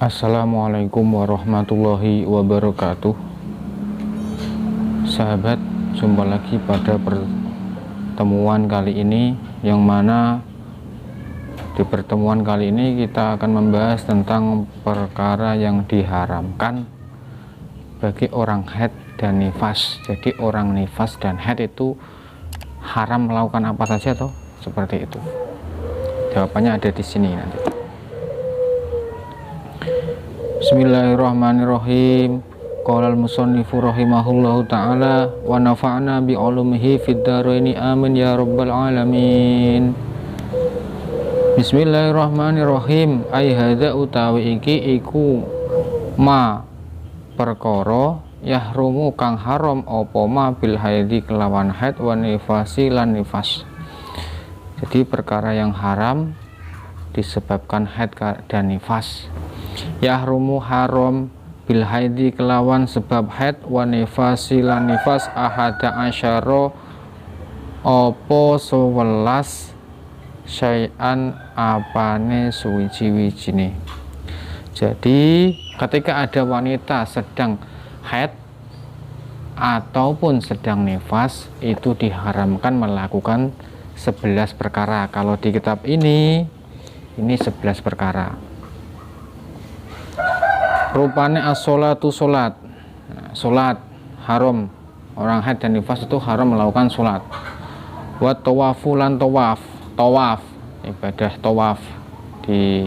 Assalamualaikum warahmatullahi wabarakatuh. Sahabat, jumpa lagi pada pertemuan kali ini, yang mana di pertemuan kali ini kita akan membahas tentang perkara yang diharamkan bagi orang haid dan nifas. Jadi orang nifas dan haid itu haram melakukan apa saja toh? Seperti itu. Jawabannya ada di sini nanti. Bismillahirrahmanirrahim. Qala al-musannifu rahimahullahu ta'ala wa nafa'na bi ulumihi fid dharaini amin ya rabbal alamin. Bismillahirrahmanirrahim. Ai hadza utawi iki iku ma perkara yahrumu kang haram apa ma bil haidi kelawan haid wa nifasi lan nifas. Jadi perkara yang haram disebabkan haid dan nifas. Yahrumu haram bil haidi kelawan sebab haid wa nifasi lan nifas ahada asyara opo 11 syai'an apane suwiji-wijine. Jadi ketika ada wanita sedang haid ataupun sedang nifas, itu diharamkan melakukan 11 perkara. Kalau di kitab ini 11 perkara. Rupanya as-sholatu sholat. Sholat haram, orang haid dan nifas itu haram melakukan sholat. Wa tawafu lan tawaf, ibadah tawaf di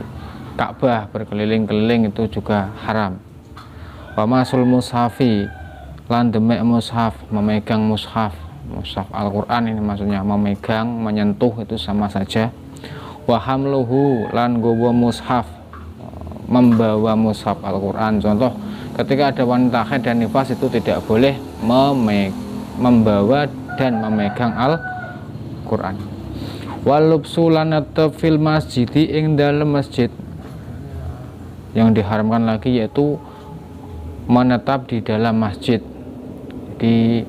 Ka'bah berkeliling-keliling itu juga haram. Wa masul mushafi lan demek mushaf, memegang mushaf Al-Quran, ini maksudnya memegang, menyentuh itu sama saja. Wa hamluhu lan gowo mushaf, membawa mushaf Al-Quran. Contoh, ketika ada wanita haid dan nifas itu tidak boleh membawa dan memegang Al-Quran. Walubsu lan fil masjidi ing dalam masjid. Yang diharamkan lagi yaitu menetap di dalam masjid. Jadi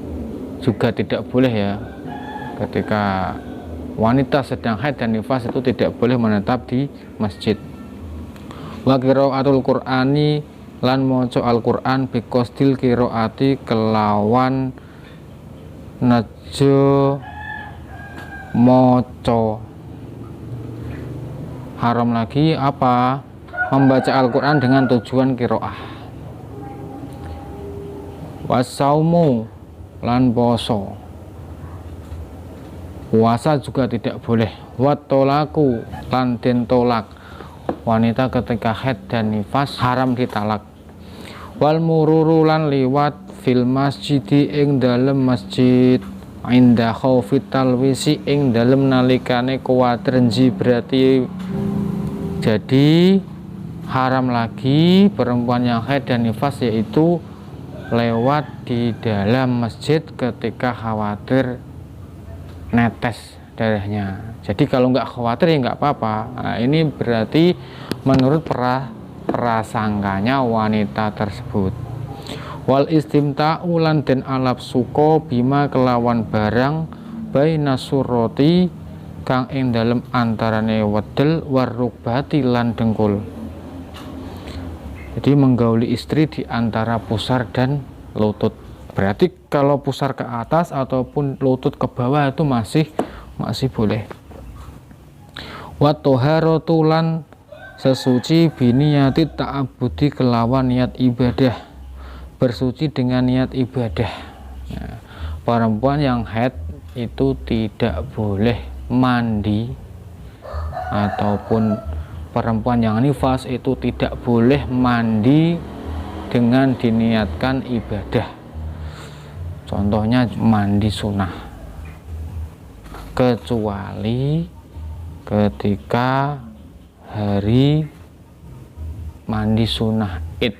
juga tidak boleh ya, ketika wanita sedang haid dan nifas itu tidak boleh menetap di masjid. Wa qiraatul Qur'ani lan maca Al-Qur'an bi qasdil qiraati kelawan nejo maca. Haram lagi apa? Membaca Al-Qur'an dengan tujuan qiraah. Wasaumu lan poso. Puasa juga tidak boleh. Wat tolaku lan den tolak. Wanita ketika haid dan nifas haram ditalak. Wal mururu lan liwat fil masjidi ing dalem masjid inda khaufit talwisi ing dalem nalikane kuwatir berarti. Jadi haram lagi perempuan yang haid dan nifas yaitu lewat di dalam masjid ketika khawatir netes darahnya. Jadi kalau nggak khawatir ya nggak apa-apa. Nah, ini berarti menurut prasangkanya wanita tersebut. Wal istimta'u lan den alap suko bima kelawan barang baina surroti kang ing dalem antarane wedel warukbati lan dengkul. Jadi menggauli istri di antara pusar dan lutut. Berarti kalau pusar ke atas ataupun lutut ke bawah itu masih boleh. Wa toharatu lan sesuci biniyati ta'abudi kelawan niat ibadah, bersuci dengan niat ibadah. Nah, perempuan yang haid itu tidak boleh mandi, ataupun perempuan yang nifas itu tidak boleh mandi dengan diniatkan ibadah. Contohnya mandi sunnah, kecuali ketika hari mandi sunnah id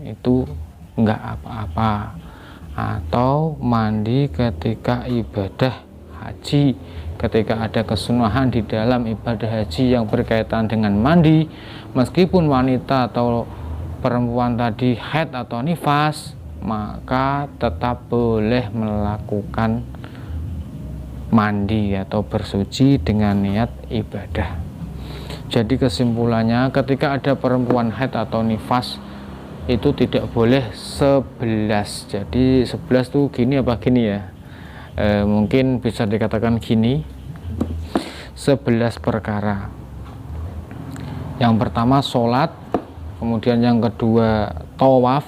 itu enggak apa-apa, atau mandi ketika ibadah haji, ketika ada kesunahan di dalam ibadah haji yang berkaitan dengan mandi, meskipun wanita atau perempuan tadi haid atau nifas, maka tetap boleh melakukan mandi atau bersuci dengan niat ibadah. Jadi kesimpulannya, ketika ada perempuan haid atau nifas itu tidak boleh 11. Jadi 11 tuh gini apa gini ya, mungkin bisa dikatakan gini, 11 perkara. Yang pertama sholat, kemudian yang kedua tawaf,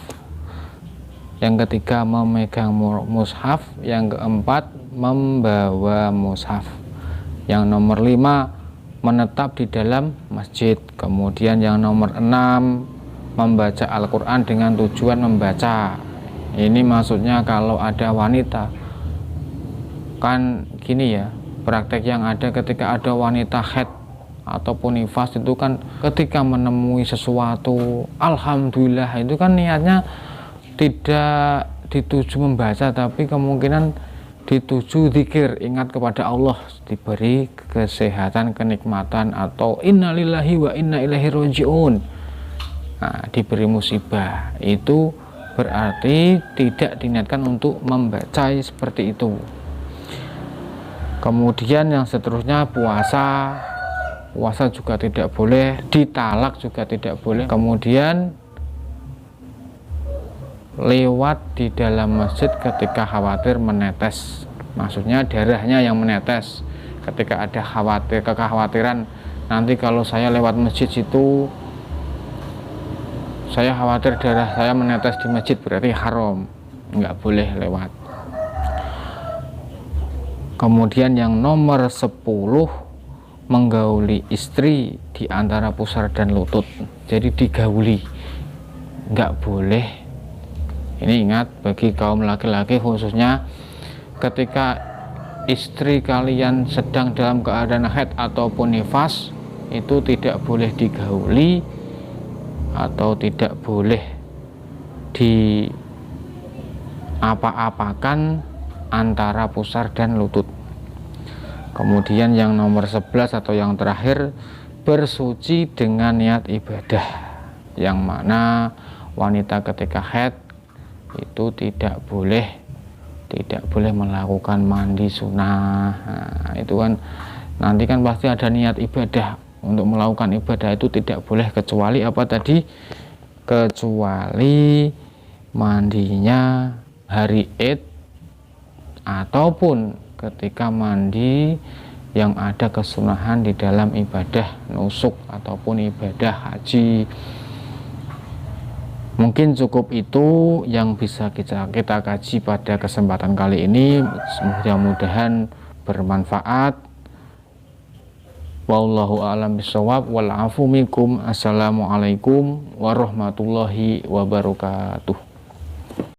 yang ketiga memegang mushaf, yang keempat membawa mushaf, yang nomor 5 menetap di dalam masjid, kemudian yang nomor 6 membaca Al-Quran dengan tujuan membaca. Ini maksudnya kalau ada wanita, kan gini ya, praktek yang ada ketika ada wanita haid ataupun nifas itu kan ketika menemui sesuatu, alhamdulillah, itu kan niatnya tidak dituju membaca, tapi kemungkinan dituju zikir, ingat kepada Allah, diberi kesehatan, kenikmatan, atau innalillahi wa inna ilaihi rajiun. Nah, diberi musibah, itu berarti tidak diniatkan untuk membaca seperti itu. Kemudian yang seterusnya puasa juga tidak boleh, ditalak juga tidak boleh. Kemudian lewat di dalam masjid ketika khawatir menetes, maksudnya darahnya yang menetes. Ketika ada kekhawatiran nanti kalau saya lewat masjid itu saya khawatir darah saya menetes di masjid, berarti haram, nggak boleh lewat. Kemudian yang nomor 10 menggauli istri di antara pusar dan lutut, jadi digauli, nggak boleh. Ini ingat, bagi kaum laki-laki khususnya, ketika istri kalian sedang dalam keadaan haid ataupun nifas, itu tidak boleh digauli atau tidak boleh diapa-apakan antara pusar dan lutut. Kemudian yang nomor 11 atau yang terakhir, bersuci dengan niat ibadah, yang mana wanita ketika haid itu tidak boleh melakukan mandi sunnah. Nah, itu kan nanti kan pasti ada niat ibadah. Untuk melakukan ibadah itu tidak boleh kecuali apa tadi, kecuali mandinya hari Id ataupun ketika mandi yang ada kesunahan di dalam ibadah nusuk ataupun ibadah haji. Mungkin cukup itu yang bisa kita kaji pada kesempatan kali ini. Mudah-mudahan bermanfaat. Wallahu a'lam bishawab, wal afu minkum. Assalamualaikum warahmatullahi wabarakatuh.